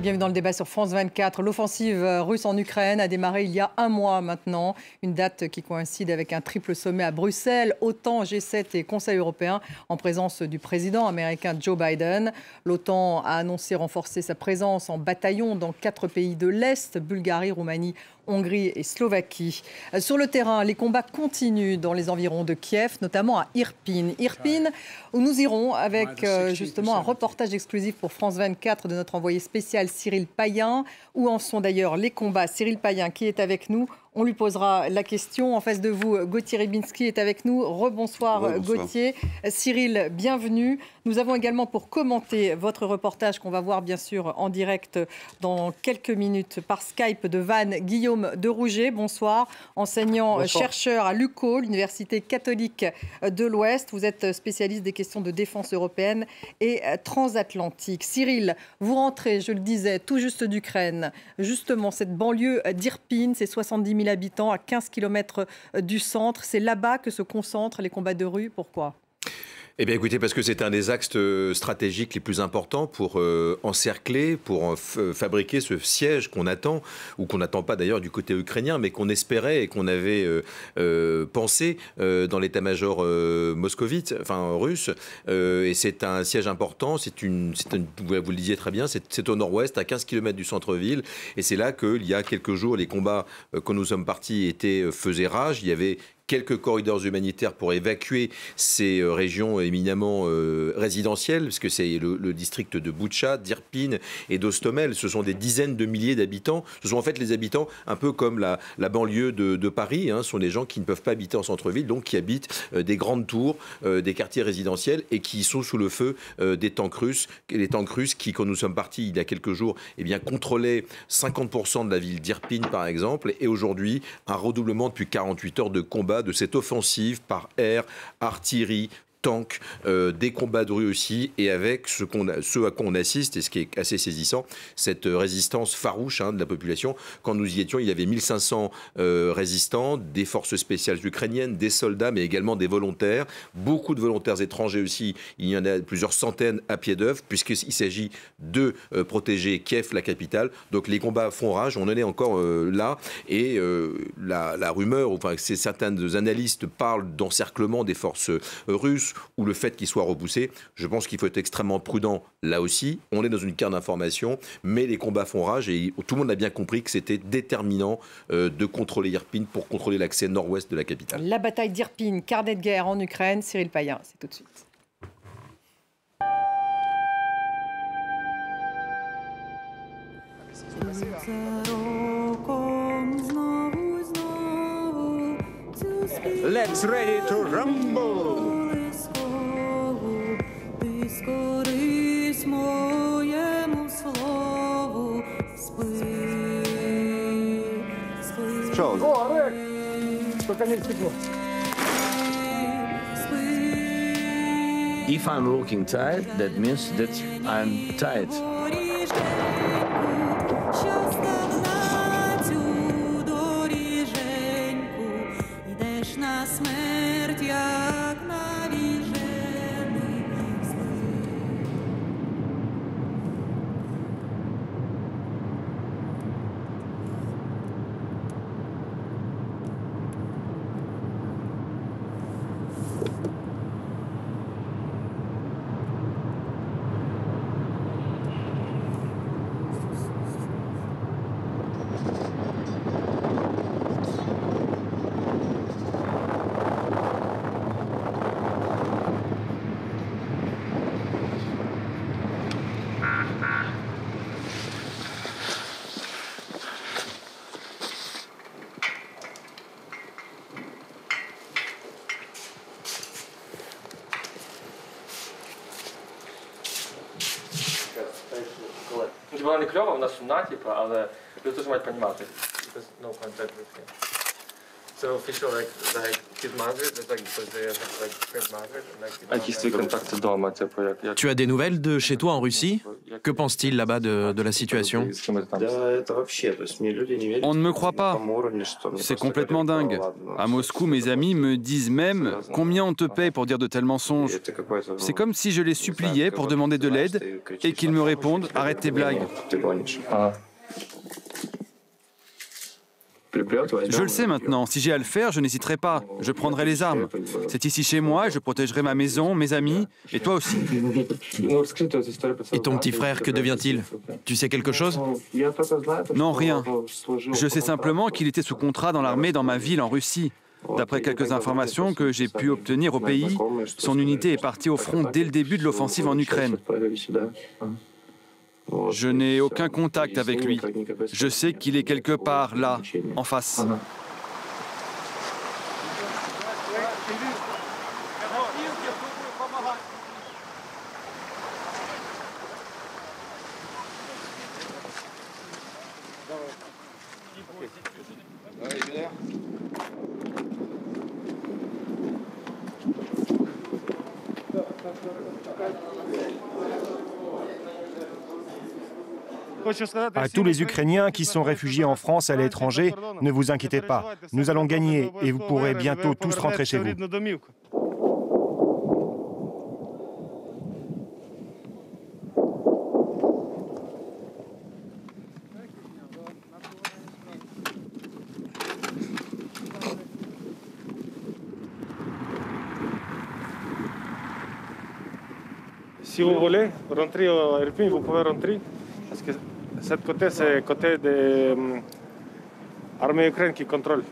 Bienvenue dans le débat sur France 24. L'offensive russe en Ukraine a démarré il y a un mois maintenant. Une date qui coïncide avec un triple sommet à Bruxelles, OTAN, G7 et Conseil européen, en présence du président américain Joe Biden. L'OTAN a annoncé renforcer sa présence en bataillon dans 4 pays de l'Est, Bulgarie, Roumanie, Hongrie et Slovaquie. Sur le terrain, les combats continuent dans les environs de Kiev, notamment à Irpin. Irpin, où nous irons avec justement un reportage exclusif pour France 24 de notre envoyé spécial Cyril Payen. Où en sont d'ailleurs les combats? Cyril Payen qui est avec nous. On lui posera la question. En face de vous, Gauthier Rybinski est avec nous. Rebonsoir Gauthier. Cyril, bienvenue. Nous avons également pour commenter votre reportage qu'on va voir bien sûr en direct dans quelques minutes par Skype de Vannes, Guillaume de Rouget. Bonsoir. Enseignant-chercheur à l'UCO, l'Université catholique de l'Ouest. Vous êtes spécialiste des questions de défense européenne et transatlantique. Cyril, vous rentrez, je le disais, tout juste d'Ukraine. Justement, cette banlieue d'Irpin, c'est 70 000 habitants à 15 km du centre. C'est là-bas que se concentrent les combats de rue. Pourquoi ? Eh bien écoutez, parce que c'est un des axes stratégiques les plus importants pour encercler, pour fabriquer ce siège qu'on attend, ou qu'on n'attend pas d'ailleurs du côté ukrainien, mais qu'on espérait et qu'on avait pensé dans l'état-major moscovite, enfin russe. Et c'est un siège important, vous le disiez très bien, c'est au nord-ouest, à 15 km du centre-ville. Et c'est là qu'il y a quelques jours, les combats quand nous sommes partis faisaient rage. Il y avait quelques corridors humanitaires pour évacuer ces régions éminemment résidentielles, parce que c'est le district de Boutcha, d'Irpin et d'Hostomel. Ce sont des dizaines de milliers d'habitants. Ce sont en fait les habitants, un peu comme la banlieue de Paris, ce sont des gens qui ne peuvent pas habiter en centre-ville, donc qui habitent des grandes tours, des quartiers résidentiels et qui sont sous le feu des tanks russes. Les tanks russes qui, quand nous sommes partis il y a quelques jours, contrôlaient 50% de la ville d'Irpin, par exemple, et aujourd'hui, un redoublement depuis 48 heures de combat de cette offensive par air, artillerie, tanks, des combats de rue aussi, et avec ce à quoi on assiste, et ce qui est assez saisissant, cette résistance farouche de la population. Quand nous y étions, il y avait 1500 résistants, des forces spéciales ukrainiennes, des soldats, mais également des volontaires, beaucoup de volontaires étrangers aussi. Il y en a plusieurs centaines à pied d'œuvre, puisqu'il s'agit de protéger Kiev, la capitale. Donc les combats font rage, on en est encore là, et la rumeur, enfin certains analystes parlent d'encerclement des forces russes, ou le fait qu'il soit repoussé. Je pense qu'il faut être extrêmement prudent là aussi. On est dans une guerre d'information, mais les combats font rage et tout le monde a bien compris que c'était déterminant de contrôler Irpin pour contrôler l'accès nord-ouest de la capitale. La bataille d'Irpin, carnet de guerre en Ukraine, Cyril Payen, c'est tout de suite. Let's ready to rumble! If I'm looking tired, that means that I'm tired. Вона не кльова, вона сумна, але ви теж мають розуміти. No contact with him. So official like Kid Madrid, like because they have like Kid Madrid and like. Якісь твої контакти вдома, Tu as des nouvelles de chez toi en Russie? Que pense-t-il là-bas de la situation? On ne me croit pas. C'est complètement dingue. À Moscou, mes amis me disent même « Combien on te paye pour dire de tels mensonges ?» C'est comme si je les suppliais pour demander de l'aide et qu'ils me répondent « Arrête tes blagues ». Je le sais maintenant, si j'ai à le faire, je n'hésiterai pas. Je prendrai les armes. C'est ici chez moi, je protégerai ma maison, mes amis, et toi aussi. Et ton petit frère, que devient-il? Tu sais quelque chose? Non, rien. Je sais simplement qu'il était sous contrat dans l'armée dans ma ville en Russie. D'après quelques informations que j'ai pu obtenir au pays, son unité est partie au front dès le début de l'offensive en Ukraine. Je n'ai aucun contact avec lui. Je sais qu'il est quelque part là, en face. À tous les Ukrainiens qui sont réfugiés en France et à l'étranger, ne vous inquiétez pas. Nous allons gagner et vous pourrez bientôt tous rentrer chez vous. Si vous voulez rentrer à Irpin, vous pouvez rentrer. Parce que cet côté, c'est le côté de l'armée ukrainienne qui contrôle.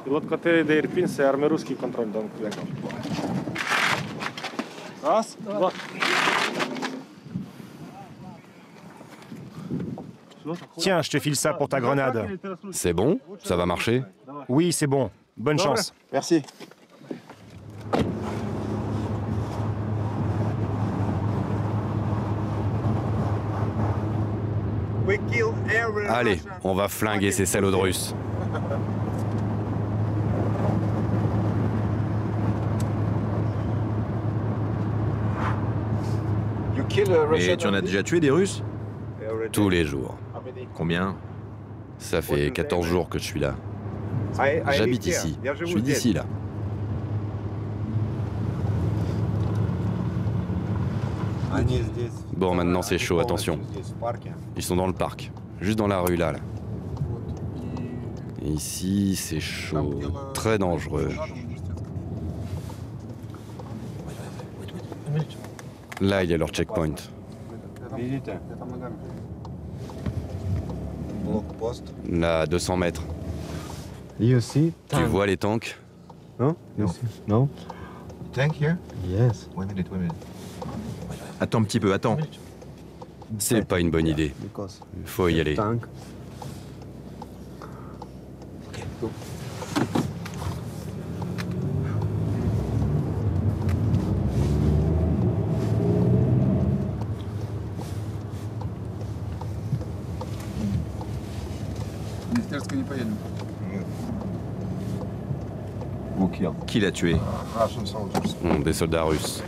De l'autre côté d'Irpin, c'est l'armée russe qui contrôle. Donc, раз, два. Tiens, je te file ça pour ta grenade. C'est bon? Ça va marcher? Oui, c'est bon. Bonne chance. Merci. Allez, on va flinguer ces salauds de Russes. Et tu en as déjà tué des Russes? Tous les jours. Combien? Ça fait 14 jours que je suis là. J'habite ici. Je suis d'ici, là. Bon, maintenant c'est chaud, attention. Ils sont dans le parc, juste dans la rue là. Et ici, c'est chaud, très dangereux. Là, il y a leur checkpoint. Là, à 200 mètres. Tu vois les tanks? No. Tank here? Yes. Wait a minute. Attends un petit peu, attends. C'est pas une bonne idée. Il faut y aller. Qui l'a tué? Des soldats russes.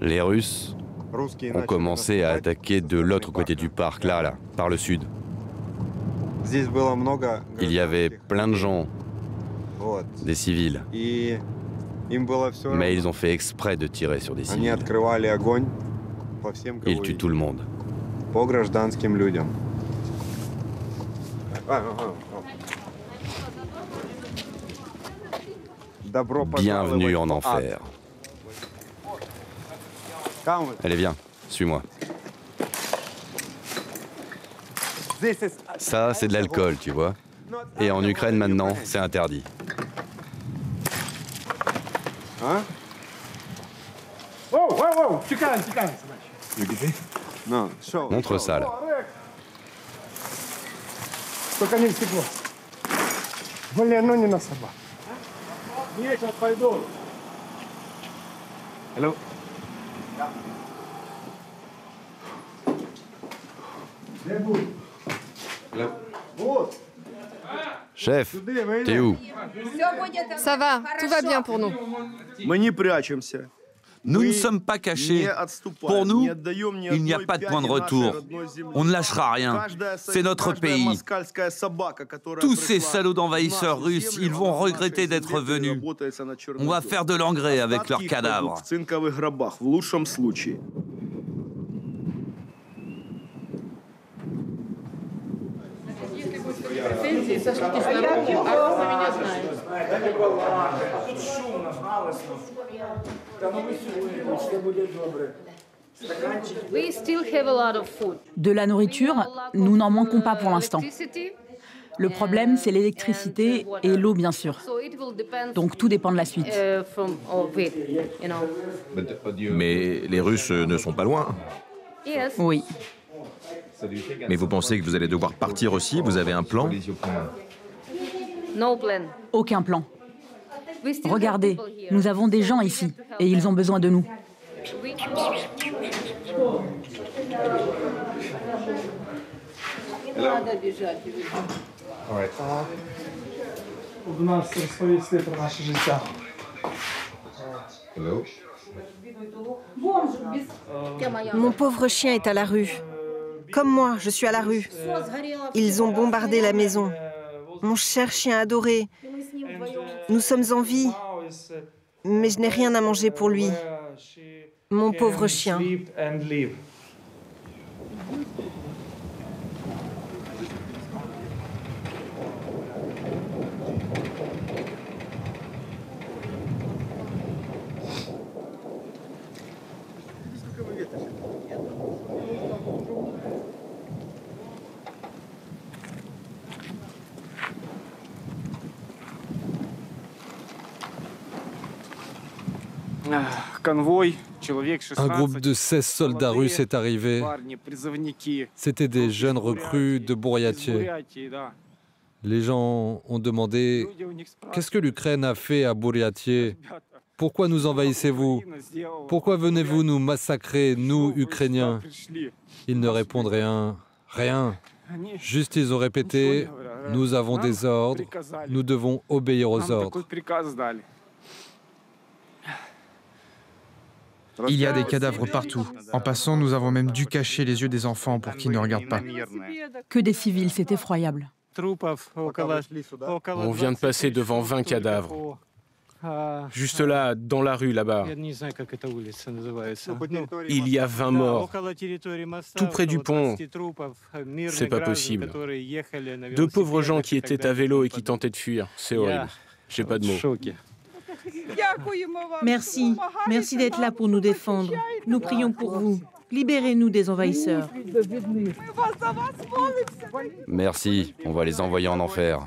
Les Russes ont commencé à attaquer de l'autre côté du parc, là, par le sud. Il y avait plein de gens, des civils. Mais ils ont fait exprès de tirer sur des civils. Ils tuent tout le monde. Bienvenue en enfer. Allez, viens, suis-moi. Ça, c'est de l'alcool, tu vois. Et en Ukraine, maintenant, c'est interdit. Montre ça, là. Hello. Chef, t'es où? Ça va, tout va bien pour nous. Nous ne sommes pas cachés. Pour nous, il n'y a pas de point de retour. On ne lâchera rien. C'est notre pays. Tous ces salauds d'envahisseurs russes, ils vont regretter d'être venus. On va faire de l'engrais avec leurs cadavres. De la nourriture, nous n'en manquons pas pour l'instant. Le problème, c'est l'électricité et l'eau, bien sûr. Donc tout dépend de la suite. Mais les Russes ne sont pas loin. Oui. Mais vous pensez que vous allez devoir partir aussi? Vous avez un plan? Aucun plan. Regardez, nous avons des gens ici et ils ont besoin de nous. Mon pauvre chien est à la rue. Comme moi, je suis à la rue. Ils ont bombardé la maison. Mon cher chien adoré. Nous sommes en vie. Mais je n'ai rien à manger pour lui. Mon pauvre chien. Un groupe de 16 soldats russes est arrivé. C'étaient des jeunes recrues de Bouriatie. Les gens ont demandé « Qu'est-ce que l'Ukraine a fait à Bouriatie? Pourquoi nous envahissez-vous? Pourquoi venez-vous nous massacrer, nous, Ukrainiens ?» Ils ne répondent rien. Rien. Juste ils ont répété « Nous avons des ordres, nous devons obéir aux ordres. » Il y a des cadavres partout. En passant, nous avons même dû cacher les yeux des enfants pour qu'ils ne regardent pas. Que des civils, c'est effroyable. On vient de passer devant 20 cadavres. Juste là, dans la rue, là-bas. Il y a 20 morts. Tout près du pont. C'est pas possible. De pauvres gens qui étaient à vélo et qui tentaient de fuir. C'est horrible. J'ai pas de mots. Merci. Merci d'être là pour nous défendre. Nous prions pour vous. Libérez-nous des envahisseurs. Merci, on va les envoyer en enfer.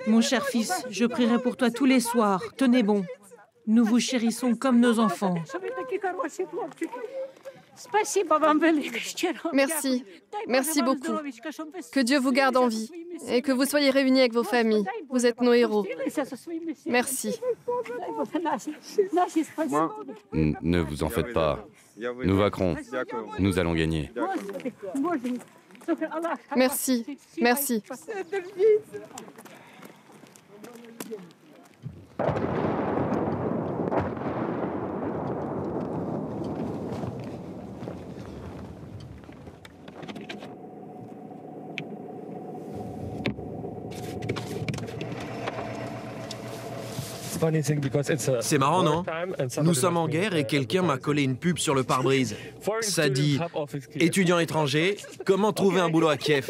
Mon cher fils, je prierai pour toi tous les soirs. Tenez bon. Nous vous chérissons comme nos enfants. Merci. Merci beaucoup. Que Dieu vous garde en vie et que vous soyez réunis avec vos familles. Vous êtes nos héros. Merci. Ne vous en faites pas. Nous vaincrons. Nous allons gagner. Merci. Merci. C'est marrant, non? Nous sommes en guerre et quelqu'un m'a collé une pub sur le pare-brise. Ça dit « Étudiants étrangers, comment trouver un boulot à Kiev ?»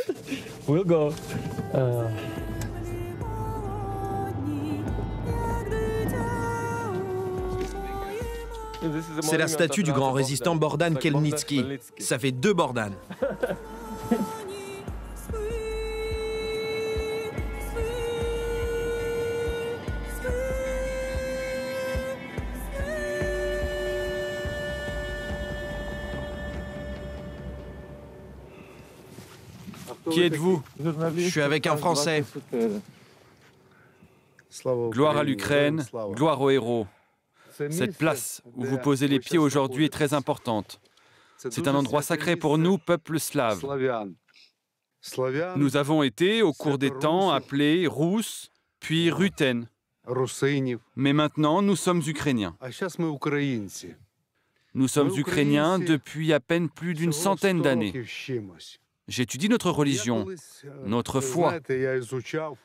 C'est la statue du grand résistant Bordan Khmelnytsky. Ça fait 2 Bordan. Qui êtes-vous? Je suis avec un Français. Gloire à l'Ukraine, gloire aux héros. Cette place où vous posez les pieds aujourd'hui est très importante. C'est un endroit sacré pour nous, peuple slave. Nous avons été, au cours des temps, appelés Russes, puis Rutènes. Mais maintenant, nous sommes Ukrainiens. Nous sommes Ukrainiens depuis à peine plus d'une centaine d'années. J'étudie notre religion, notre foi.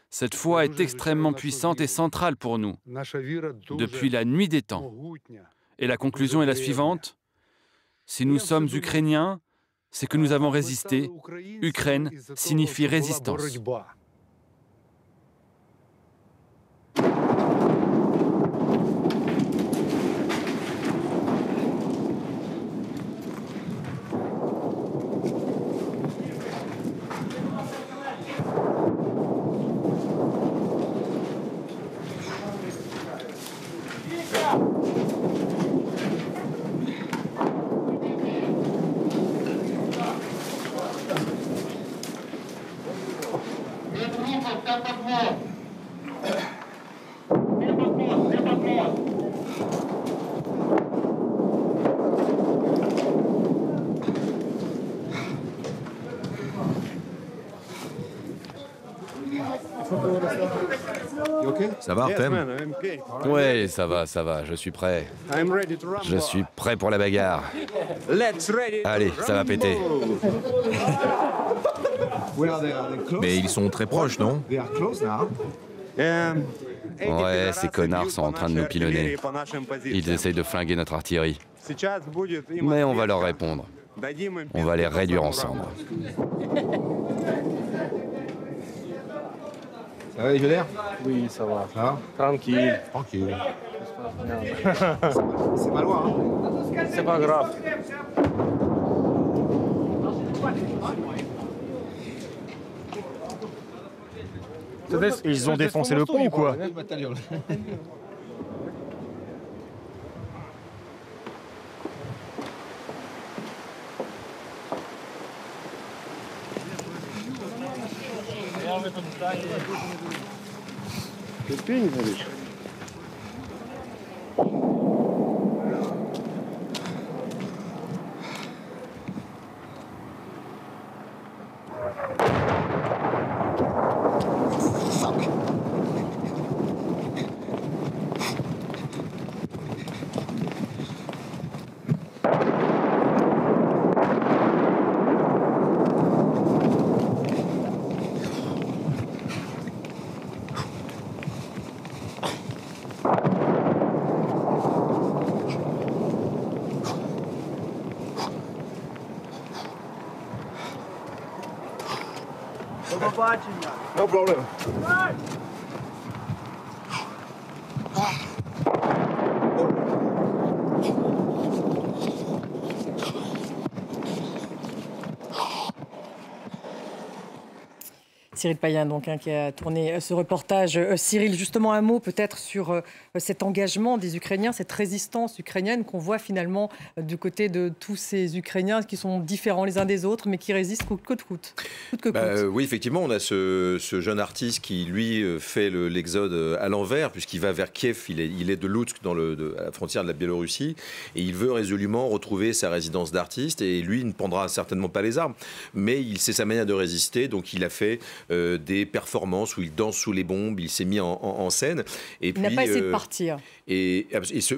Cette foi est extrêmement puissante et centrale pour nous, depuis la nuit des temps. Et la conclusion est la suivante. Si nous sommes Ukrainiens, c'est que nous avons résisté. Ukraine signifie résistance. Ça va, Artem? Ouais, ça va, je suis prêt. Je suis prêt pour la bagarre. Allez, ça va péter. Mais ils sont très proches, non? Ouais, ces connards sont en train de nous pilonner. Ils essayent de flinguer notre artillerie. Mais on va leur répondre. On va les réduire en cendres. Ça va les vénères? Oui, ça va. Ça va? Tranquille. Tranquille. C'est pas loin, hein? C'est pas grave. Ils ont défoncé le pont ou quoi? Терпение, говоришь? No problem. Cyril Payen, donc, qui a tourné ce reportage. Cyril, justement, un mot peut-être sur cet engagement des Ukrainiens, cette résistance ukrainienne qu'on voit finalement du côté de tous ces Ukrainiens qui sont différents les uns des autres, mais qui résistent coûte que coûte. Oui, effectivement, on a ce jeune artiste qui, lui, fait l'exode à l'envers, puisqu'il va vers Kiev. Il est de Lutsk, à la frontière de la Biélorussie, et il veut résolument retrouver sa résidence d'artiste. Et lui, il ne prendra certainement pas les armes, mais c'est sa manière de résister. Donc, il a fait des performances où il danse sous les bombes, il s'est mis en scène. Et il n'a pas essayé de partir. Et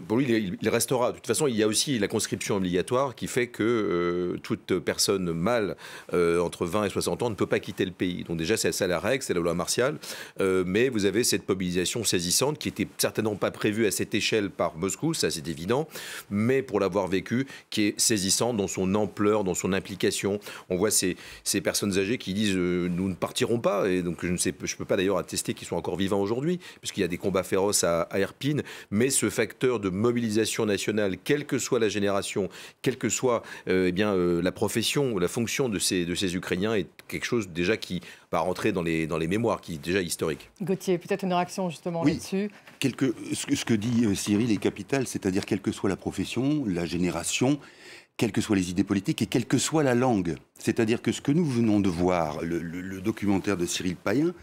pour lui, il restera. De toute façon, il y a aussi la conscription obligatoire qui fait que toute personne mâle entre 20 et 60 ans ne peut pas quitter le pays. Donc déjà, c'est ça la règle, c'est la loi martiale. Mais vous avez cette mobilisation saisissante qui n'était certainement pas prévue à cette échelle par Moscou, ça c'est évident, mais pour l'avoir vécu, qui est saisissante dans son ampleur, dans son implication. On voit ces personnes âgées qui disent nous ne partirons pas. Et donc je ne peux pas d'ailleurs attester qu'ils sont encore vivants aujourd'hui, puisqu'il y a des combats féroces à Irpin. Mais ce facteur de mobilisation nationale, quelle que soit la génération, quelle que soit la profession, la fonction de ces Ukrainiens, est quelque chose déjà qui va rentrer dans les mémoires, qui est déjà historique. Gauthier, peut-être une réaction justement là-dessus. Ce que dit Cyril est capital, c'est-à-dire quelle que soit la profession, la génération, quelles que soient les idées politiques et quelle que soit la langue. C'est-à-dire que ce que nous venons de voir, le documentaire de Cyril Payen,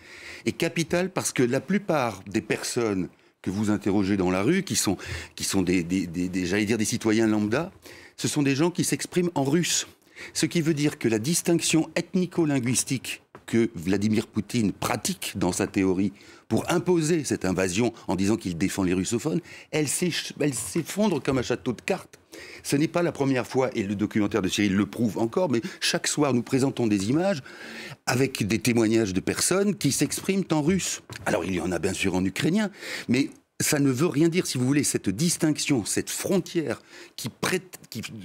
est capital parce que la plupart des personnes que vous interrogez dans la rue, qui sont j'allais dire des citoyens lambda, ce sont des gens qui s'expriment en russe. Ce qui veut dire que la distinction ethnico-linguistique que Vladimir Poutine pratique dans sa théorie pour imposer cette invasion en disant qu'il défend les russophones, elle s'effondre comme un château de cartes. Ce n'est pas la première fois, et le documentaire de Cyril le prouve encore, mais chaque soir nous présentons des images avec des témoignages de personnes qui s'expriment en russe. Alors il y en a bien sûr en ukrainien, mais ça ne veut rien dire, si vous voulez, cette distinction, cette frontière qui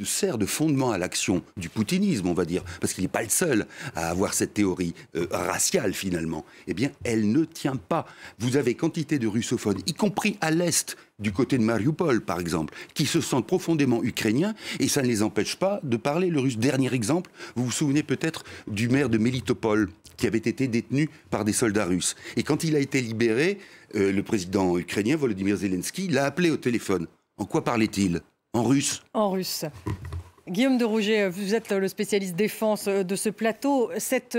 sert de fondement à l'action du poutinisme, on va dire, parce qu'il n'est pas le seul à avoir cette théorie raciale, finalement. Eh bien, elle ne tient pas. Vous avez quantité de russophones, y compris à l'Est, du côté de Mariupol, par exemple, qui se sentent profondément ukrainiens, et ça ne les empêche pas de parler le russe. Dernier exemple, vous vous souvenez peut-être du maire de Melitopol, qui avait été détenu par des soldats russes. Et quand il a été libéré, le président ukrainien, Volodymyr Zelensky, l'a appelé au téléphone. En quoi parlait-il? En russe. En russe. Guillaume de Rouget, vous êtes le spécialiste défense de ce plateau. Cette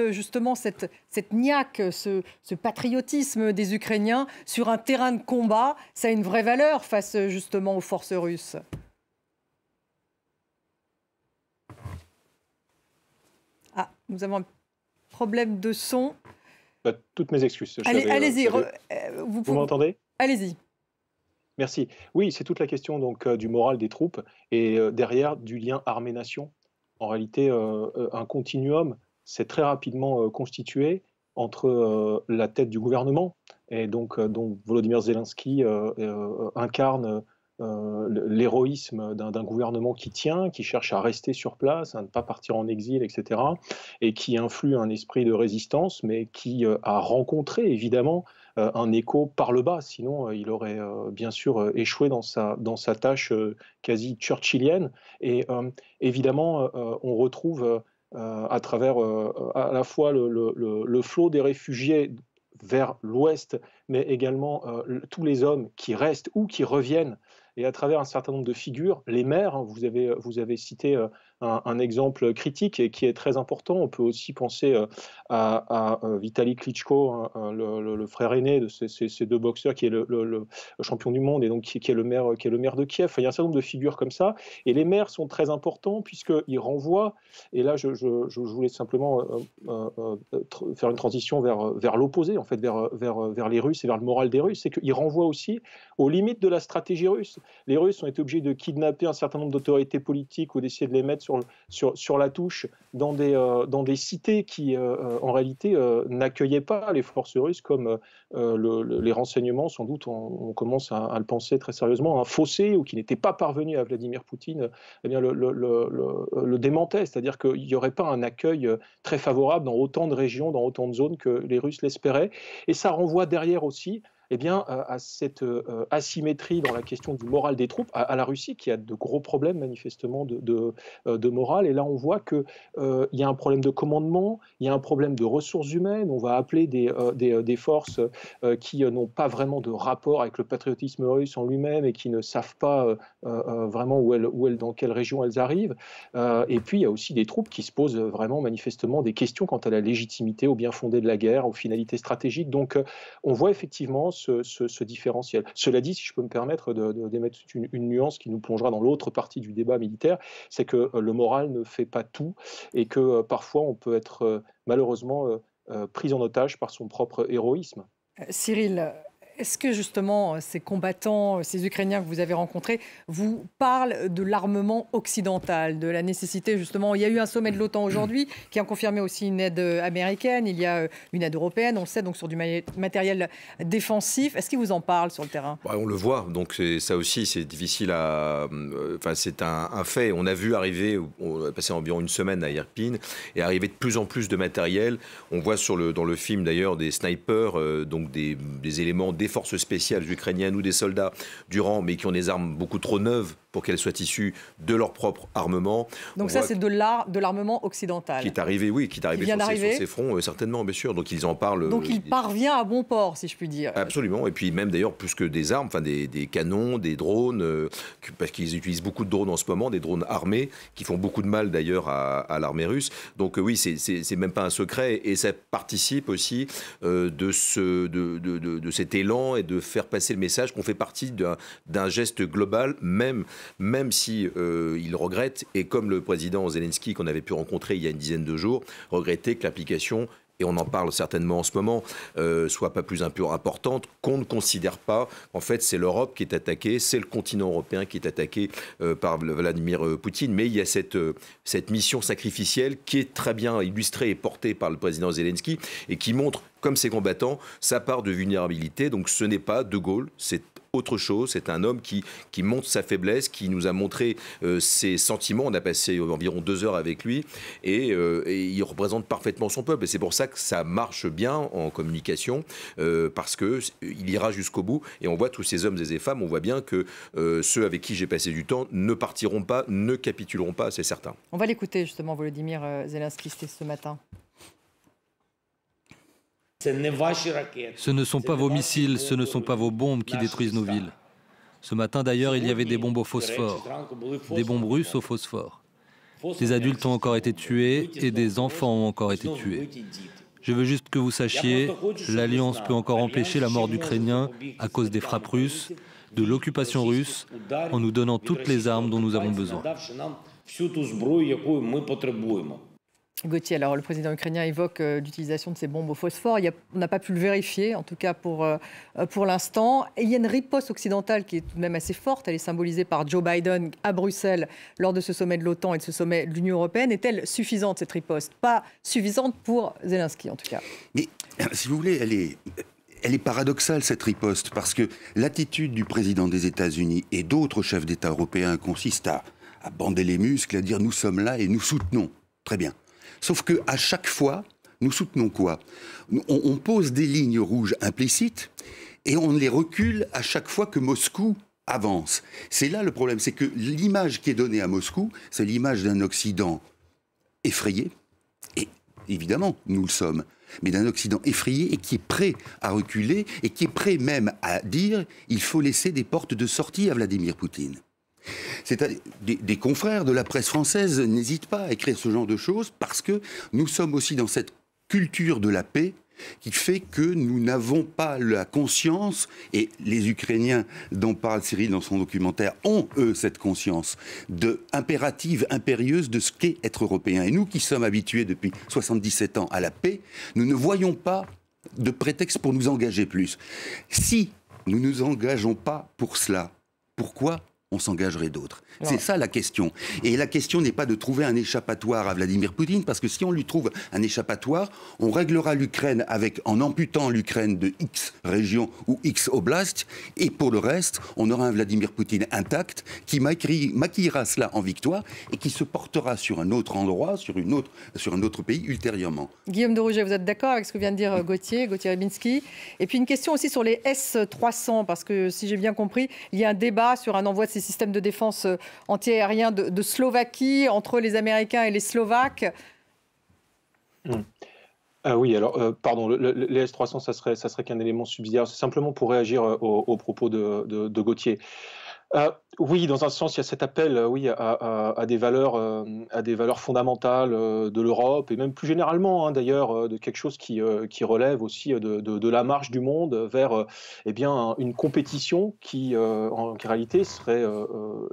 niaque, ce patriotisme des Ukrainiens sur un terrain de combat, ça a une vraie valeur face justement aux forces russes. Ah, nous avons un problème de son. Toutes mes excuses. Allez-y. Vous m'entendez? Allez-y. Merci. Oui, c'est toute la question donc, du moral des troupes et derrière du lien armée-nation. En réalité, un continuum s'est très rapidement constitué entre la tête du gouvernement et donc dont Volodymyr Zelensky incarne l'héroïsme d'un gouvernement qui tient, qui cherche à rester sur place, à ne pas partir en exil, etc., et qui influe un esprit de résistance, mais qui a rencontré évidemment un écho par le bas, sinon il aurait bien sûr échoué dans sa tâche quasi churchillienne. Et évidemment, on retrouve à travers à la fois le flot des réfugiés vers l'ouest, mais également tous les hommes qui restent ou qui reviennent, et à travers un certain nombre de figures, les maires, hein, vous avez cité un exemple critique et qui est très important. On peut aussi penser à Vitali Klitschko, hein, le frère aîné de ces deux boxeurs, qui est le champion du monde et donc qui est le maire de Kiev. Enfin, il y a un certain nombre de figures comme ça. Et les maires sont très importants puisqu'ils renvoient, et là je voulais simplement faire une transition vers l'opposé, en fait, vers les Russes et vers le moral des Russes, c'est qu'ils renvoient aussi aux limites de la stratégie russe. Les Russes ont été obligés de kidnapper un certain nombre d'autorités politiques ou d'essayer de les mettre sur la touche dans des cités qui, en réalité, n'accueillaient pas les forces russes, comme les renseignements, sans doute, on commence à le penser très sérieusement, un fossé, ou qui n'était pas parvenu à Vladimir Poutine, eh bien, le démentait. C'est-à-dire qu'il n'y aurait pas un accueil très favorable dans autant de régions, dans autant de zones que les Russes l'espéraient. Et ça renvoie derrière aussi eh bien, à cette asymétrie dans la question du moral des troupes, à la Russie, qui a de gros problèmes manifestement de morale. Et là, on voit qu'il y a un problème de commandement, il y a un problème de ressources humaines. On va appeler des forces qui n'ont pas vraiment de rapport avec le patriotisme russe en lui-même et qui ne savent pas vraiment dans quelle région elles arrivent. Et puis, il y a aussi des troupes qui se posent vraiment manifestement des questions quant à la légitimité, au bien fondé de la guerre, aux finalités stratégiques. Donc, on voit effectivement ce différentiel. Cela dit, si je peux me permettre d'émettre une nuance qui nous plongera dans l'autre partie du débat militaire, c'est que le moral ne fait pas tout et que parfois on peut être malheureusement pris en otage par son propre héroïsme. Cyril, est-ce que justement ces combattants, ces Ukrainiens que vous avez rencontrés, vous parlent de l'armement occidental, de la nécessité justement, il y a eu un sommet de l'OTAN aujourd'hui qui a confirmé aussi une aide américaine, il y a une aide européenne, on le sait, donc sur du matériel défensif. Est-ce qu'ils vous en parlent sur le terrain? On le voit, donc ça aussi c'est difficile à... Enfin c'est un fait, on a vu arriver, on a passé environ une semaine à Irpin, et arriver de plus en plus de matériel. On voit dans le film d'ailleurs des snipers, donc des éléments des forces spéciales ukrainiennes ou des soldats du rang, mais qui ont des armes beaucoup trop neuves pour qu'elles soient issues de leur propre armement. Donc ça, c'est de l'armement occidental. Qui est arrivé, oui, qui est arrivé sur ces fronts, certainement, bien sûr. Donc ils en parlent. Donc il parvient à bon port, si je puis dire. Absolument. Et puis même d'ailleurs, plus que des armes, enfin des canons, des drones, parce qu'ils utilisent beaucoup de drones en ce moment, des drones armés, qui font beaucoup de mal d'ailleurs à l'armée russe. Donc oui, c'est même pas un secret. Et ça participe aussi de cet élan et de faire passer le message qu'on fait partie d'un geste global, même si il regrette, et comme le président Zelensky qu'on avait pu rencontrer il y a une dizaine de jours, regrettait que l'application et on en parle certainement en ce moment, soit pas plus importante, qu'on ne considère pas, en fait, c'est l'Europe qui est attaquée, c'est le continent européen qui est attaqué par Vladimir Poutine. Mais il y a cette mission sacrificielle qui est très bien illustrée et portée par le président Zelensky et qui montre, comme ses combattants, sa part de vulnérabilité. Donc ce n'est pas De Gaulle, c'est autre chose. C'est un homme qui montre sa faiblesse, qui nous a montré ses sentiments. On a passé environ 2 heures avec lui et il représente parfaitement son peuple. Et c'est pour ça que ça marche bien en communication parce qu'il ira jusqu'au bout. Et on voit tous ces hommes et ces femmes, on voit bien que ceux avec qui j'ai passé du temps ne partiront pas, ne capituleront pas, c'est certain. On va l'écouter justement, Volodymyr Zelensky, c'était ce matin. Ce ne sont pas vos missiles, ce ne sont pas vos bombes qui détruisent nos villes. Ce matin d'ailleurs, il y avait des bombes au phosphore, des bombes russes au phosphore. Des adultes ont encore été tués et des enfants ont encore été tués. Je veux juste que vous sachiez, l'Alliance peut encore empêcher la mort d'Ukrainiens à cause des frappes russes, de l'occupation russe, en nous donnant toutes les armes dont nous avons besoin. Gauthier, alors le président ukrainien évoque l'utilisation de ces bombes au phosphore. On n'a pas pu le vérifier, en tout cas pour l'instant. Et il y a une riposte occidentale qui est tout de même assez forte. Elle est symbolisée par Joe Biden à Bruxelles lors de ce sommet de l'OTAN et de ce sommet de l'Union européenne. Est-elle suffisante, cette riposte? Pas suffisante pour Zelensky, en tout cas. Mais si vous voulez, elle est paradoxale, cette riposte, parce que l'attitude du président des États-Unis et d'autres chefs d'État européens consiste à bander les muscles, à dire « nous sommes là et nous soutenons ». Très bien. Sauf qu'à chaque fois, nous soutenons quoi? On pose des lignes rouges implicites et on les recule à chaque fois que Moscou avance. C'est là le problème, c'est que l'image qui est donnée à Moscou, c'est l'image d'un Occident effrayé, et évidemment, nous le sommes, mais d'un Occident effrayé et qui est prêt à reculer et qui est prêt même à dire il faut laisser des portes de sortie à Vladimir Poutine. Des confrères de la presse française n'hésitent pas à écrire ce genre de choses parce que nous sommes aussi dans cette culture de la paix qui fait que nous n'avons pas la conscience, et les Ukrainiens dont parle Cyril dans son documentaire ont, eux, cette conscience impérative, impérieuse de ce qu'est être européen. Et nous qui sommes habitués depuis 77 ans à la paix, nous ne voyons pas de prétexte pour nous engager plus. Si nous ne nous engageons pas pour cela, pourquoi on s'engagerait d'autres? C'est ça la question. Et la question n'est pas de trouver un échappatoire à Vladimir Poutine, parce que si on lui trouve un échappatoire, on réglera l'Ukraine en amputant l'Ukraine de X régions ou X oblasts, et pour le reste, on aura un Vladimir Poutine intact qui maquillera cela en victoire et qui se portera sur un autre endroit, sur un autre pays ultérieurement. Guillaume de Rouget, vous êtes d'accord avec ce que vient de dire Gauthier Rybinski? Et puis une question aussi sur les S-300, parce que si j'ai bien compris, il y a un débat sur un envoi de ces systèmes de défense anti-aérien de Slovaquie entre les Américains et les Slovaques. Oui, alors, pardon, les S-300, ça serait qu'un élément subsidiaire. C'est simplement pour réagir aux propos de Gauthier. Oui, dans un sens, il y a cet appel à des valeurs fondamentales de l'Europe, et même plus généralement, d'ailleurs, de quelque chose qui relève aussi de la marche du monde vers une compétition qui, en réalité, serait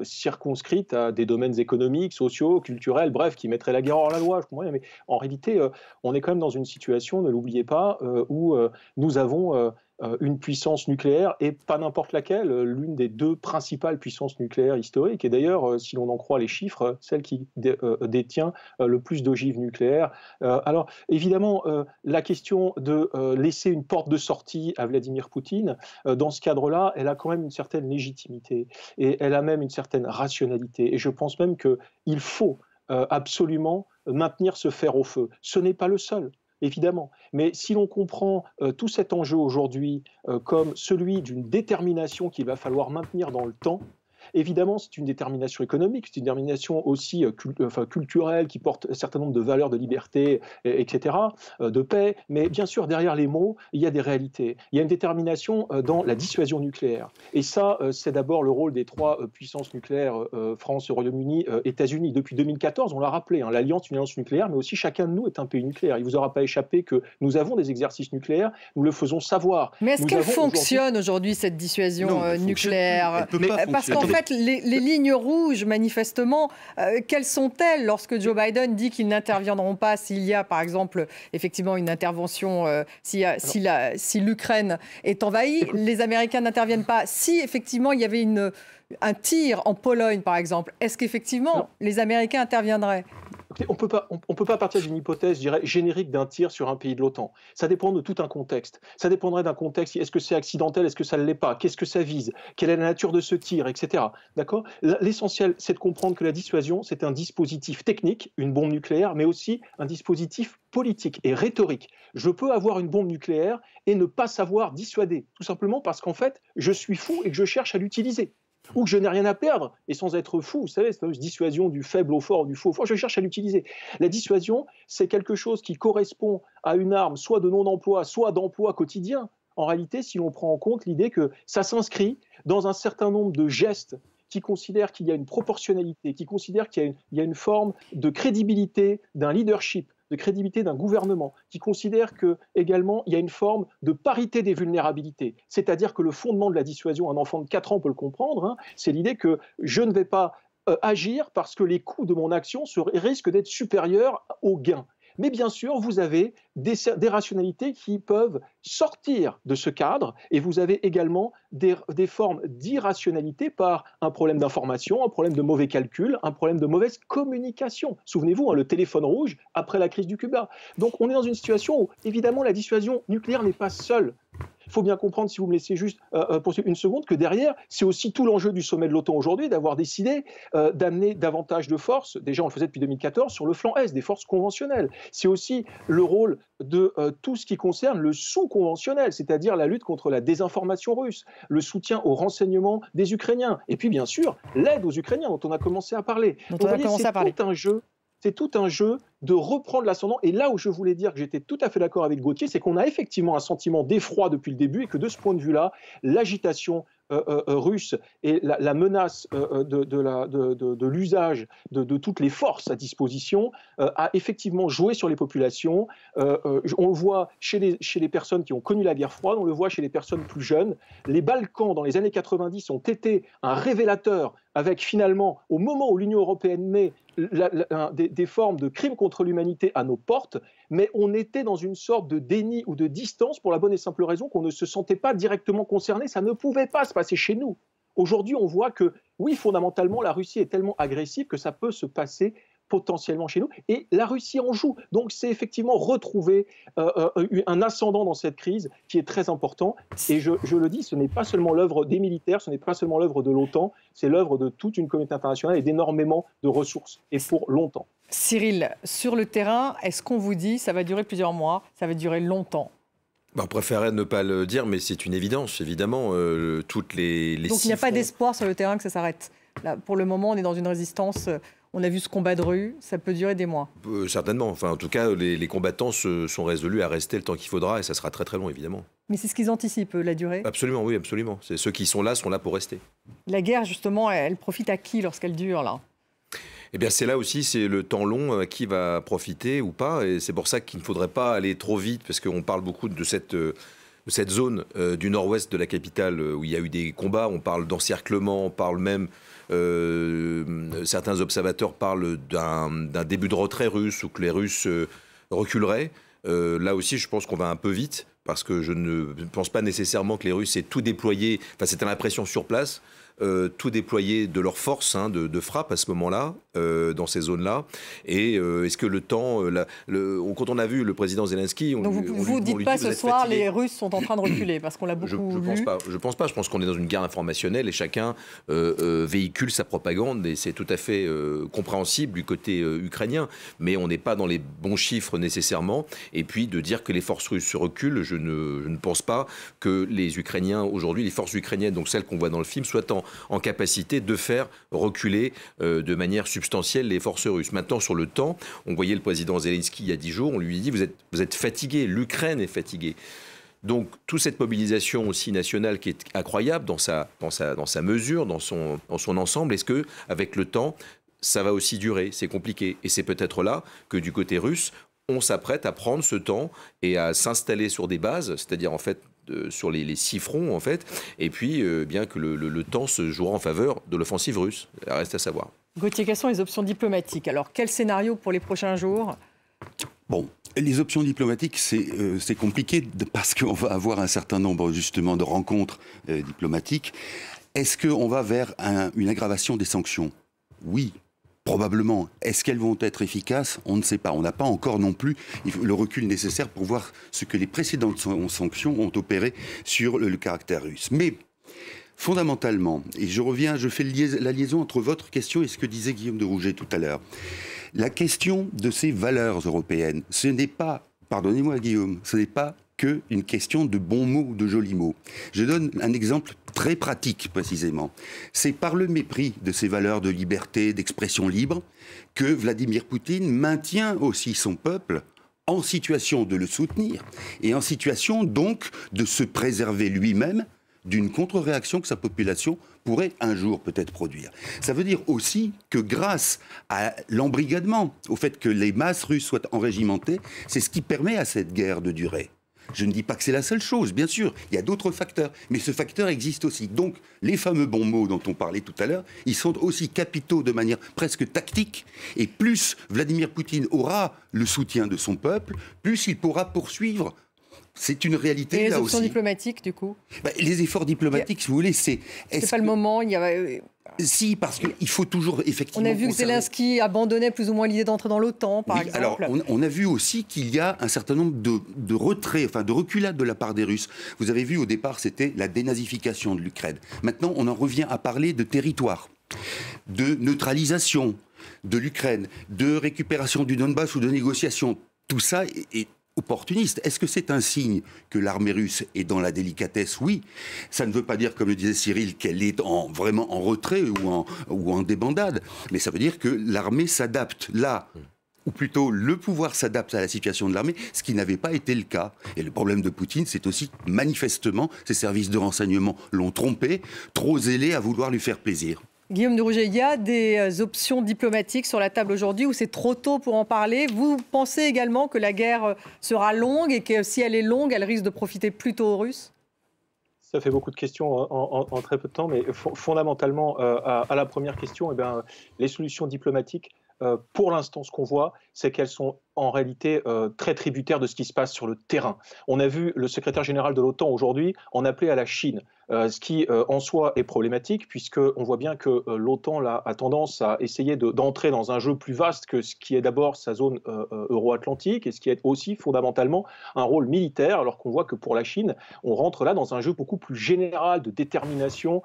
circonscrite à des domaines économiques, sociaux, culturels, bref, qui mettraient la guerre hors la loi. Je comprends bien, mais en réalité, on est quand même dans une situation, ne l'oubliez pas, où nous avons une puissance nucléaire, et pas n'importe laquelle, l'une des 2 principales puissances nucléaires historiques, et d'ailleurs, si l'on en croit les chiffres, celle qui détient le plus d'ogives nucléaires. Alors, évidemment, la question de laisser une porte de sortie à Vladimir Poutine, dans ce cadre-là, elle a quand même une certaine légitimité, et elle a même une certaine rationalité, et je pense même qu'il faut absolument maintenir ce fer au feu. Ce n'est pas le seul, évidemment. Mais si l'on comprend tout cet enjeu aujourd'hui comme celui d'une détermination qu'il va falloir maintenir dans le temps, évidemment, c'est une détermination économique, c'est une détermination aussi culturelle qui porte un certain nombre de valeurs de liberté, etc., de paix. Mais bien sûr, derrière les mots, il y a des réalités. Il y a une détermination dans la dissuasion nucléaire. Et ça, c'est d'abord le rôle des 3 puissances nucléaires, France, Royaume-Uni, États-Unis. Depuis 2014, on l'a rappelé, l'Alliance, une alliance nucléaire, mais aussi chacun de nous est un pays nucléaire. Il ne vous aura pas échappé que nous avons des exercices nucléaires, nous le faisons savoir. Mais est-ce qu'elle fonctionne aujourd'hui, cette dissuasion nucléaire? Parce qu'en fait, fait, les lignes rouges, manifestement, quelles sont-elles lorsque Joe Biden dit qu'ils n'interviendront pas s'il y a, par exemple, effectivement une intervention, si l'Ukraine est envahie, les Américains n'interviennent pas. Si, effectivement, il y avait un tir en Pologne, par exemple, est-ce qu'effectivement, les Américains interviendraient ? On peut pas partir d'une hypothèse, je dirais, générique d'un tir sur un pays de l'OTAN. Ça dépend de tout un contexte. Ça dépendrait d'un contexte. Est-ce que c'est accidentel? Est-ce que ça ne l'est pas? Qu'est-ce que ça vise? Quelle est la nature de ce tir, etc. D'accord? L'essentiel, c'est de comprendre que la dissuasion, c'est un dispositif technique, une bombe nucléaire, mais aussi un dispositif politique et rhétorique. Je peux avoir une bombe nucléaire et ne pas savoir dissuader, tout simplement parce qu'en fait, je suis fou et que je cherche à l'utiliser. Ou que je n'ai rien à perdre, et sans être fou, vous savez, cette fameuse dissuasion du faible au fort, du faux au fort, je cherche à l'utiliser. La dissuasion, c'est quelque chose qui correspond à une arme, soit de non-emploi, soit d'emploi quotidien. En réalité, si l'on prend en compte l'idée que ça s'inscrit dans un certain nombre de gestes qui considèrent qu'il y a une proportionnalité, qui considèrent qu'il y a une forme de crédibilité d'un leadership, de crédibilité d'un gouvernement, qui considère qu'également il y a une forme de parité des vulnérabilités. C'est-à-dire que le fondement de la dissuasion, un enfant de 4 ans peut le comprendre, hein, c'est l'idée que je ne vais pas agir parce que les coûts de mon action risquent d'être supérieurs aux gains. Mais bien sûr, vous avez des rationalités qui peuvent sortir de ce cadre et vous avez également des formes d'irrationalité par un problème d'information, un problème de mauvais calcul, un problème de mauvaise communication. Souvenez-vous, hein, le téléphone rouge après la crise du Cuba. Donc on est dans une situation où, évidemment, la dissuasion nucléaire n'est pas seule. Il faut bien comprendre, si vous me laissez juste poursuivre une seconde, que derrière, c'est aussi tout l'enjeu du sommet de l'OTAN aujourd'hui d'avoir décidé d'amener davantage de forces, déjà on le faisait depuis 2014, sur le flanc Est, des forces conventionnelles. C'est aussi le rôle de tout ce qui concerne le sous-conventionnel, c'est-à-dire la lutte contre la désinformation russe, le soutien aux renseignements des Ukrainiens, et puis bien sûr l'aide aux Ukrainiens dont on a commencé à parler. C'est tout un jeu de reprendre l'ascendant. Et là où je voulais dire que j'étais tout à fait d'accord avec Gauthier, c'est qu'on a effectivement un sentiment d'effroi depuis le début et que de ce point de vue-là, l'agitation russe et la menace de l'usage de toutes les forces à disposition a effectivement joué sur les populations. On le voit chez les personnes qui ont connu la guerre froide, on le voit chez les personnes plus jeunes. Les Balkans, dans les années 90, ont été un révélateur avec finalement, au moment où l'Union européenne naît, des formes de crimes contre l'humanité à nos portes, mais on était dans une sorte de déni ou de distance pour la bonne et simple raison qu'on ne se sentait pas directement concerné, ça ne pouvait pas se passer chez nous. Aujourd'hui, on voit que, oui, fondamentalement, la Russie est tellement agressive que ça peut se passer potentiellement chez nous, et la Russie en joue. Donc c'est effectivement retrouver un ascendant dans cette crise qui est très important, et je le dis, ce n'est pas seulement l'œuvre des militaires, ce n'est pas seulement l'œuvre de l'OTAN, c'est l'œuvre de toute une communauté internationale et d'énormément de ressources, et pour longtemps. Cyril, sur le terrain, est-ce qu'on vous dit ça va durer plusieurs mois, ça va durer longtemps? On préférait ne pas le dire, mais c'est une évidence, évidemment. Toutes les Donc il n'y a pas d'espoir sur le terrain que ça s'arrête. Là, pour le moment, on est dans une résistance. On a vu ce combat de rue, ça peut durer des mois. Certainement. Enfin, en tout cas, les combattants sont résolus à rester le temps qu'il faudra, et ça sera très très long, évidemment. Mais c'est ce qu'ils anticipent, la durée? Absolument, oui, absolument. Ceux qui sont là pour rester. La guerre, justement, elle profite à qui lorsqu'elle dure, là? Eh bien, c'est là aussi, c'est le temps long qui va profiter ou pas. Et c'est pour ça qu'il ne faudrait pas aller trop vite, parce qu'on parle beaucoup de cette zone du nord-ouest de la capitale où il y a eu des combats. On parle d'encerclement, on parle même... certains observateurs parlent d'un début de retrait russe ou que les Russes reculeraient. Là aussi, je pense qu'on va un peu vite parce que je ne pense pas nécessairement que les Russes aient tout déployé. Enfin, c'était l'impression sur place. Tout déployer de leur force de frappe à ce moment-là, dans ces zones-là. Et est-ce que le temps... quand on a vu le président Zelensky... Donc vous ne dites pas ce soir les Russes sont en train de reculer, parce qu'on l'a beaucoup vu. Je pense pas. Je pense qu'on est dans une guerre informationnelle et chacun véhicule sa propagande et c'est tout à fait compréhensible du côté ukrainien. Mais on n'est pas dans les bons chiffres nécessairement. Et puis de dire que les forces russes reculent, je ne pense pas que les Ukrainiens, aujourd'hui, les forces ukrainiennes, donc celles qu'on voit dans le film, soient en capacité de faire reculer de manière substantielle les forces russes. Maintenant, sur le temps, on voyait le président Zelensky il y a 10 jours, on lui dit vous êtes fatigué, l'Ukraine est fatiguée. Donc, toute cette mobilisation aussi nationale qui est incroyable dans sa mesure, dans son ensemble, est-ce que avec le temps, ça va aussi durer? C'est compliqué. Et c'est peut-être là que du côté russe, on s'apprête à prendre ce temps et à s'installer sur des bases, c'est-à-dire en fait sur les 6 fronts, en fait, et puis bien que le temps se jouera en faveur de l'offensive russe. Ça reste à savoir. Gauthier, quelles sont les options diplomatiques? Alors, quel scénario pour les prochains jours? Bon, les options diplomatiques, c'est compliqué parce qu'on va avoir un certain nombre, justement, de rencontres diplomatiques. Est-ce qu'on va vers une aggravation des sanctions? Oui. Probablement. Est-ce qu'elles vont être efficaces? On ne sait pas. On n'a pas encore non plus le recul nécessaire pour voir ce que les précédentes sanctions ont opéré sur le caractère russe. Mais fondamentalement, et je fais la liaison entre votre question et ce que disait Guillaume de Rouget tout à l'heure, la question de ces valeurs européennes, ce n'est pas, pardonnez-moi Guillaume, ce n'est pas qu'une question de bons mots ou de jolis mots. Je donne un exemple très pratique, précisément. C'est par le mépris de ces valeurs de liberté, d'expression libre, que Vladimir Poutine maintient aussi son peuple en situation de le soutenir et en situation donc de se préserver lui-même d'une contre-réaction que sa population pourrait un jour peut-être produire. Ça veut dire aussi que grâce à l'embrigadement, au fait que les masses russes soient enrégimentées, c'est ce qui permet à cette guerre de durer. Je ne dis pas que c'est la seule chose, bien sûr, il y a d'autres facteurs, mais ce facteur existe aussi. Donc, les fameux bons mots dont on parlait tout à l'heure, ils sont aussi capitaux de manière presque tactique, et plus Vladimir Poutine aura le soutien de son peuple, plus il pourra poursuivre. C'est une réalité, et là aussi. Les options diplomatiques, du coup? Les efforts diplomatiques, si vous voulez, c'est... C'est pas le moment, il y a... Si, parce qu'il faut toujours effectivement... On a vu que Zelensky abandonnait plus ou moins l'idée d'entrer dans l'OTAN, par exemple. Alors, on a vu aussi qu'il y a un certain nombre de retraits, enfin de reculades de la part des Russes. Vous avez vu, au départ, c'était la dénazification de l'Ukraine. Maintenant, on en revient à parler de territoire, de neutralisation de l'Ukraine, de récupération du Donbass ou de négociation. Tout ça est opportuniste. Est-ce que c'est un signe que l'armée russe est dans la délicatesse? Oui. Ça ne veut pas dire, comme le disait Cyril, qu'elle est vraiment en retrait ou en débandade. Mais ça veut dire que l'armée s'adapte là. Ou plutôt, le pouvoir s'adapte à la situation de l'armée, ce qui n'avait pas été le cas. Et le problème de Poutine, c'est aussi, manifestement, ses services de renseignement l'ont trompé, trop zélé à vouloir lui faire plaisir. Guillaume de Rouget, il y a des options diplomatiques sur la table aujourd'hui ou c'est trop tôt pour en parler? Vous pensez également que la guerre sera longue et que si elle est longue, elle risque de profiter plutôt aux Russes? Ça fait beaucoup de questions en très peu de temps, mais fondamentalement, à la première question, les solutions diplomatiques, pour l'instant, ce qu'on voit, c'est qu'elles sont en réalité très tributaires de ce qui se passe sur le terrain. On a vu le secrétaire général de l'OTAN aujourd'hui en appeler à la Chine, ce qui en soi est problématique puisqu'on voit bien que l'OTAN a tendance à essayer d'entrer dans un jeu plus vaste que ce qui est d'abord sa zone euro-atlantique et ce qui est aussi fondamentalement un rôle militaire, alors qu'on voit que pour la Chine, on rentre là dans un jeu beaucoup plus général de détermination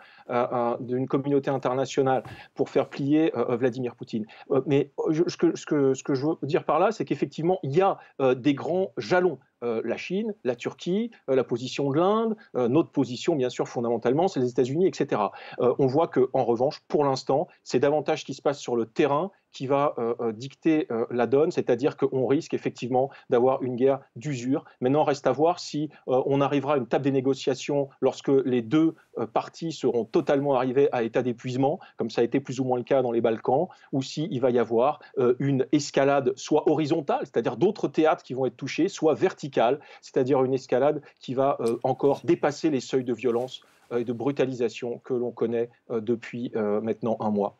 d'une communauté internationale pour faire plier Vladimir Poutine. Mais ce que je veux dire par là, c'est qu'effectivement, il y a des grands jalons. La Chine, la Turquie, la position de l'Inde, notre position, bien sûr, fondamentalement, c'est les États-Unis, etc. On voit qu'en revanche, pour l'instant, c'est davantage ce qui se passe sur le terrain qui va dicter la donne, c'est-à-dire qu'on risque effectivement d'avoir une guerre d'usure. Maintenant, reste à voir si on arrivera à une table des négociations lorsque les deux parties seront totalement arrivées à état d'épuisement, comme ça a été plus ou moins le cas dans les Balkans, ou s'il va y avoir une escalade soit horizontale, c'est-à-dire d'autres théâtres qui vont être touchés, soit verticale, c'est-à-dire une escalade qui va encore dépasser les seuils de violence et de brutalisation que l'on connaît depuis maintenant un mois.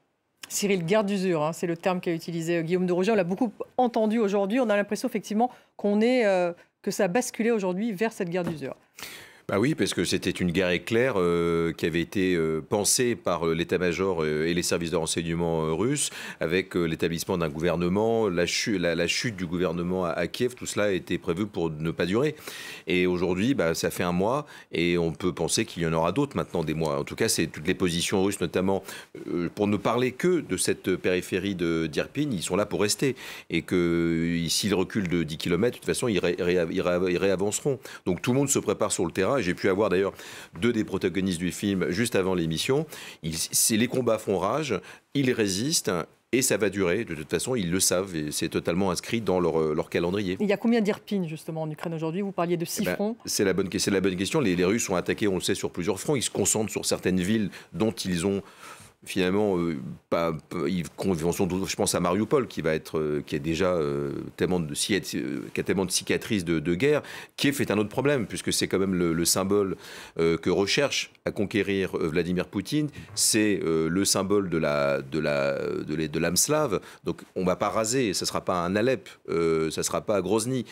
Cyril, guerre d'usure, hein, c'est le terme qu'a utilisé Guillaume de Rouget. On l'a beaucoup entendu aujourd'hui. On a l'impression effectivement que ça a basculé aujourd'hui vers cette guerre d'usure. Bah oui, parce que c'était une guerre éclair qui avait été pensée par l'état-major et les services de renseignement russes, avec l'établissement d'un gouvernement, la chute du gouvernement à Kiev, tout cela était prévu pour ne pas durer. Et aujourd'hui, ça fait un mois, et on peut penser qu'il y en aura d'autres maintenant, des mois. En tout cas, c'est toutes les positions russes, notamment, pour ne parler que de cette périphérie d'Irpin, ils sont là pour rester. Et que s'ils reculent de 10 km, de toute façon, ils réavanceront. Donc tout le monde se prépare sur le terrain. Et j'ai pu avoir d'ailleurs deux des protagonistes du film juste avant l'émission. Les combats font rage, ils résistent et ça va durer. De toute façon, ils le savent et c'est totalement inscrit dans leur calendrier. Il y a combien d'Irpin justement en Ukraine aujourd'hui? Vous parliez de 6 fronts. C'est la bonne question. Les Russes sont attaqués, on le sait, sur plusieurs fronts. Ils se concentrent sur certaines villes dont ils ont finalement, je pense à Mariupol, qui a déjà tellement de cicatrices de guerre. Kiev est un autre problème, puisque c'est quand même le symbole que recherche à conquérir Vladimir Poutine. C'est le symbole de l'âme slave. Donc on ne va pas raser, ça ne sera pas un Alep, ça ne sera pas à Grozny,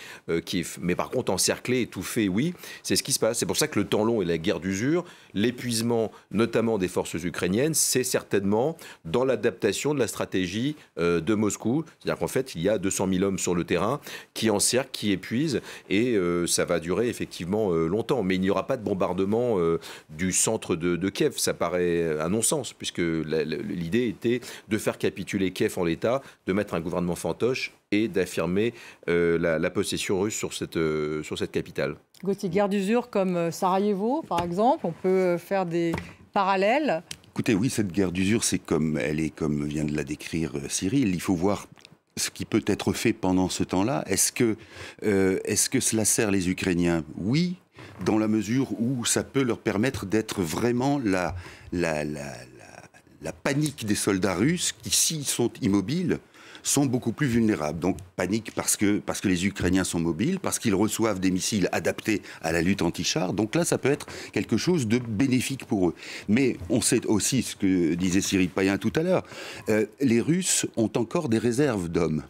Kiev. Mais par contre, encercler, étouffer, oui, c'est ce qui se passe. C'est pour ça que le temps long et la guerre d'usure, l'épuisement notamment des forces ukrainiennes, c'est certainement dans l'adaptation de la stratégie de Moscou. C'est-à-dire qu'en fait, il y a 200 000 hommes sur le terrain qui encerclent, qui épuisent, et ça va durer effectivement longtemps. Mais il n'y aura pas de bombardement du centre de Kiev. Ça paraît un non-sens, puisque l'idée était de faire capituler Kiev en l'état, de mettre un gouvernement fantoche et d'affirmer la possession russe sur cette capitale. Gauthier, guerre d'usure comme Sarajevo, par exemple, on peut faire des parallèles. Écoutez, oui, cette guerre d'usure, comme vient de la décrire Cyril. Il faut voir ce qui peut être fait pendant ce temps-là. Est-ce que cela sert les Ukrainiens? Oui, dans la mesure où ça peut leur permettre d'être vraiment la panique des soldats russes qui, s'ils sont immobiles, sont beaucoup plus vulnérables. Donc panique parce que les Ukrainiens sont mobiles, parce qu'ils reçoivent des missiles adaptés à la lutte anti-char. Donc là, ça peut être quelque chose de bénéfique pour eux. Mais on sait aussi ce que disait Cyril Payen tout à l'heure. Les Russes ont encore des réserves d'hommes,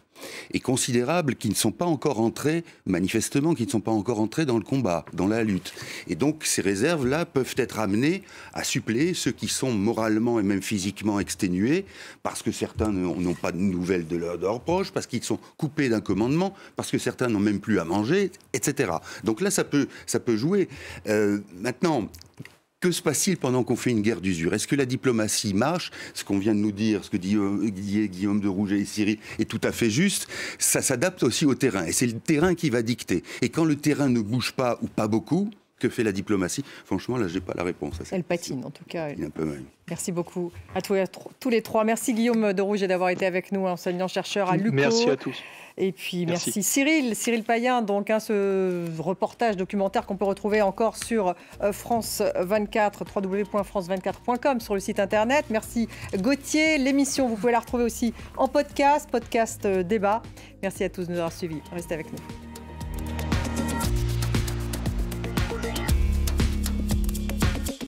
et considérables, qui ne sont pas encore entrés, manifestement, qui ne sont pas encore entrés dans le combat, dans la lutte. Et donc, ces réserves-là peuvent être amenées à suppléer ceux qui sont moralement et même physiquement exténués, parce que certains n'ont pas de nouvelles de leurs proches, parce qu'ils sont coupés d'un commandement, parce que certains n'ont même plus à manger, etc. Donc là, ça peut jouer. Maintenant, que se passe-t-il pendant qu'on fait une guerre d'usure? Est-ce que la diplomatie marche? Ce qu'on vient de nous dire, ce que dit Guillaume de Rouget et Cyril est tout à fait juste. Ça s'adapte aussi au terrain. Et c'est le terrain qui va dicter. Et quand le terrain ne bouge pas ou pas beaucoup, que fait la diplomatie? Franchement, là, je n'ai pas la réponse à ça. Elle patine, en tout cas. Il est un peu mal. Merci beaucoup à tous les trois. Merci Guillaume de Rouget d'avoir été avec nous, enseignant-chercheur à l'UQO. Merci à tous. Et puis merci Cyril Payen, donc ce reportage documentaire qu'on peut retrouver encore sur France 24, www.france24.com, sur le site internet. Merci Gauthier. L'émission, vous pouvez la retrouver aussi en podcast débat. Merci à tous de nous avoir suivis. Restez avec nous.